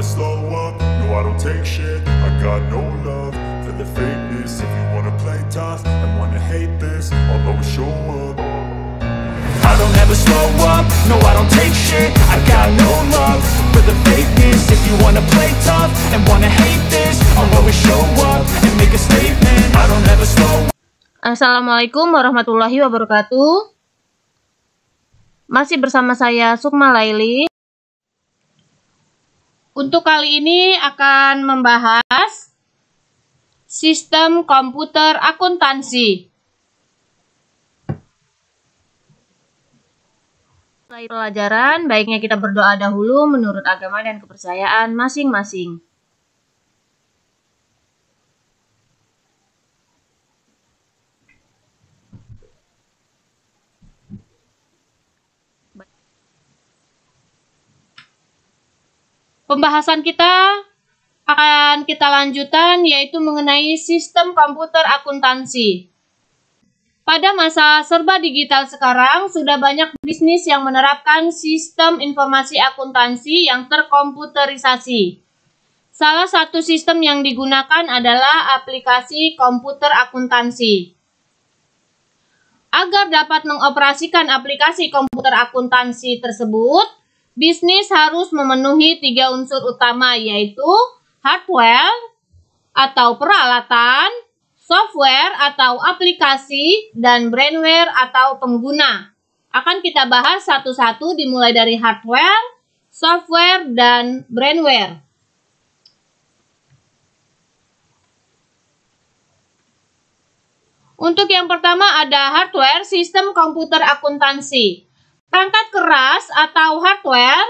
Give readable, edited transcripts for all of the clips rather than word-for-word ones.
never slow up, no I don't take shit. I got no love for the fakeness. If you wanna play tough and wanna hate this, I'll always show up. I don't ever slow up, no I don't take shit. I got no love for the fakeness. If you wanna play tough and wanna hate this, I'll always show up and make a statement. I don't ever slow up. Assalamualaikum warahmatullahi wabarakatuh. Masih bersama saya Sukma Laili. Untuk kali ini akan membahas sistem komputer akuntansi. Setelah pelajaran, baiknya kita berdoa dahulu menurut agama dan kepercayaan masing-masing. Pembahasan kita akan kita lanjutkan, yaitu mengenai sistem komputer akuntansi. Pada masa serba digital sekarang, sudah banyak bisnis yang menerapkan sistem informasi akuntansi yang terkomputerisasi. Salah satu sistem yang digunakan adalah aplikasi komputer akuntansi. Agar dapat mengoperasikan aplikasi komputer akuntansi tersebut, bisnis harus memenuhi 3 unsur utama, yaitu hardware atau peralatan, software atau aplikasi, dan brandware atau pengguna. Akan kita bahas satu-satu dimulai dari hardware, software, dan brandware. Untuk yang pertama ada hardware sistem komputer akuntansi. Perangkat keras atau hardware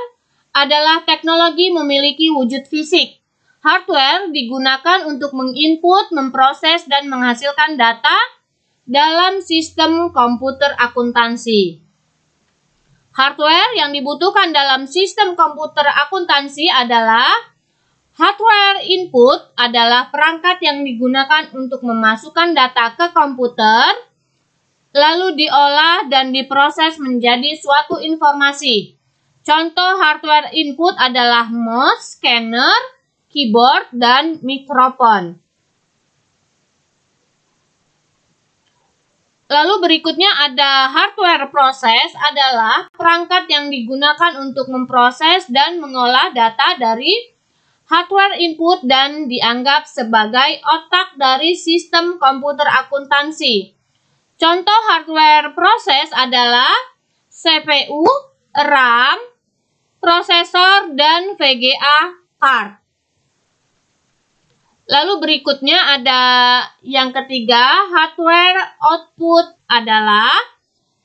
adalah teknologi memiliki wujud fisik. Hardware digunakan untuk menginput, memproses, dan menghasilkan data dalam sistem komputer akuntansi. Hardware yang dibutuhkan dalam sistem komputer akuntansi adalah hardware input adalah perangkat yang digunakan untuk memasukkan data ke komputer, lalu diolah dan diproses menjadi suatu informasi. Contoh hardware input adalah mouse, scanner, keyboard, dan mikrofon. Lalu berikutnya ada hardware proses adalah perangkat yang digunakan untuk memproses dan mengolah data dari hardware input dan dianggap sebagai otak dari sistem komputer akuntansi. Contoh hardware proses adalah CPU, RAM, prosesor, dan VGA card. Lalu berikutnya ada yang ketiga, hardware output adalah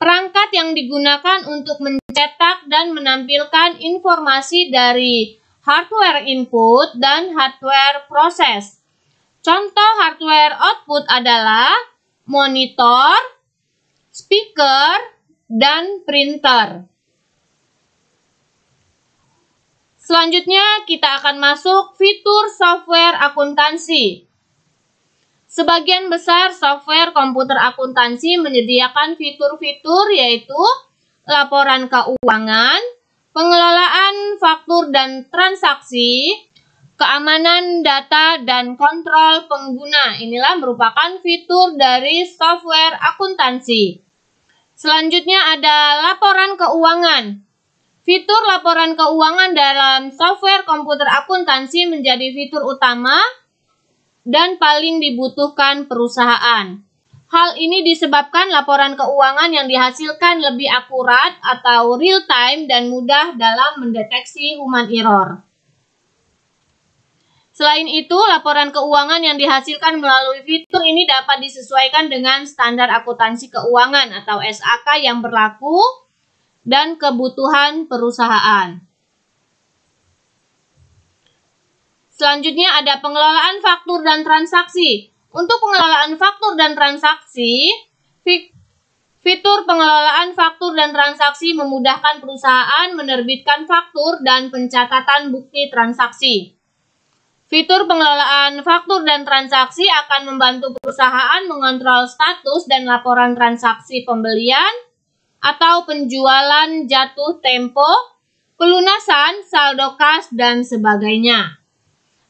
perangkat yang digunakan untuk mencetak dan menampilkan informasi dari hardware input dan hardware proses. Contoh hardware output adalah monitor, speaker, dan printer. Selanjutnya kita akan masuk fitur software akuntansi. Sebagian besar software komputer akuntansi menyediakan fitur-fitur yaitu laporan keuangan, pengelolaan faktur dan transaksi, keamanan data, dan kontrol pengguna. Inilah merupakan fitur dari software akuntansi. Selanjutnya ada laporan keuangan. Fitur laporan keuangan dalam software komputer akuntansi menjadi fitur utama dan paling dibutuhkan perusahaan. Hal ini disebabkan laporan keuangan yang dihasilkan lebih akurat atau real time dan mudah dalam mendeteksi human error. Selain itu, laporan keuangan yang dihasilkan melalui fitur ini dapat disesuaikan dengan standar akuntansi keuangan atau SAK yang berlaku dan kebutuhan perusahaan. Selanjutnya ada pengelolaan faktur dan transaksi. Untuk pengelolaan faktur dan transaksi, fitur pengelolaan faktur dan transaksi memudahkan perusahaan menerbitkan faktur dan pencatatan bukti transaksi. Fitur pengelolaan faktur dan transaksi akan membantu perusahaan mengontrol status dan laporan transaksi pembelian atau penjualan jatuh tempo pelunasan, saldo kas, dan sebagainya.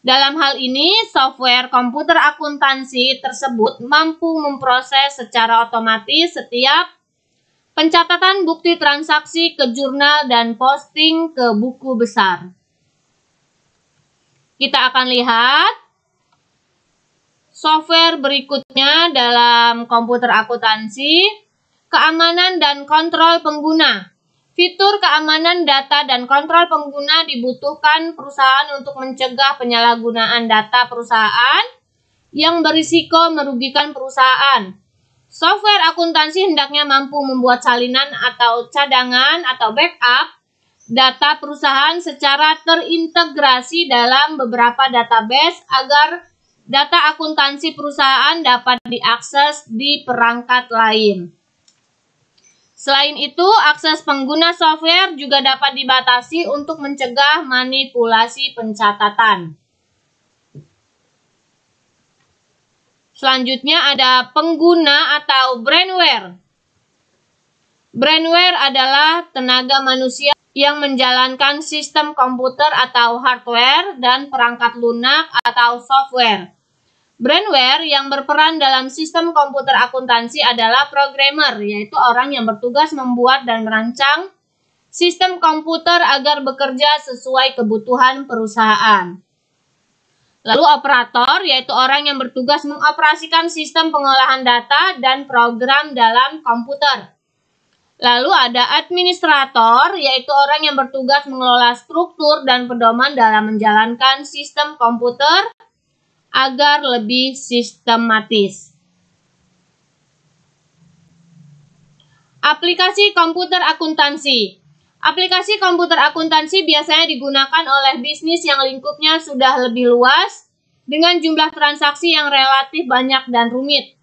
Dalam hal ini, software komputer akuntansi tersebut mampu memproses secara otomatis setiap pencatatan bukti transaksi ke jurnal dan posting ke buku besar. Kita akan lihat software berikutnya dalam komputer akuntansi, keamanan dan kontrol pengguna. Fitur keamanan data dan kontrol pengguna dibutuhkan perusahaan untuk mencegah penyalahgunaan data perusahaan yang berisiko merugikan perusahaan. Software akuntansi hendaknya mampu membuat salinan atau cadangan atau backup data perusahaan secara terintegrasi dalam beberapa database agar data akuntansi perusahaan dapat diakses di perangkat lain. Selain itu, akses pengguna software juga dapat dibatasi untuk mencegah manipulasi pencatatan. Selanjutnya ada pengguna atau brainware. Brainware adalah tenaga manusia yang menjalankan sistem komputer atau hardware dan perangkat lunak atau software. Brainware yang berperan dalam sistem komputer akuntansi adalah programmer, yaitu orang yang bertugas membuat dan merancang sistem komputer agar bekerja sesuai kebutuhan perusahaan. Lalu operator, yaitu orang yang bertugas mengoperasikan sistem pengolahan data dan program dalam komputer. Lalu ada administrator, yaitu orang yang bertugas mengelola struktur dan pedoman dalam menjalankan sistem komputer agar lebih sistematis. Aplikasi komputer akuntansi. Aplikasi komputer akuntansi biasanya digunakan oleh bisnis yang lingkupnya sudah lebih luas dengan jumlah transaksi yang relatif banyak dan rumit.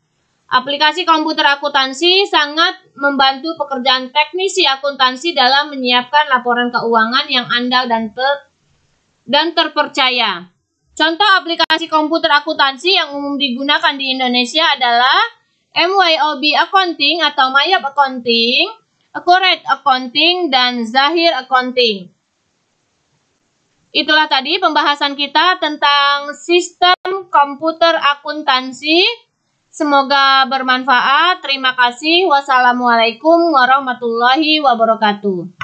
Aplikasi komputer akuntansi sangat membantu pekerjaan teknisi akuntansi dalam menyiapkan laporan keuangan yang andal dan terpercaya. Contoh aplikasi komputer akuntansi yang umum digunakan di Indonesia adalah MYOB Accounting atau Mayap Accounting, Accurate Accounting, dan Zahir Accounting. Itulah tadi pembahasan kita tentang sistem komputer akuntansi. Semoga bermanfaat. Terima kasih. Wassalamualaikum warahmatullahi wabarakatuh.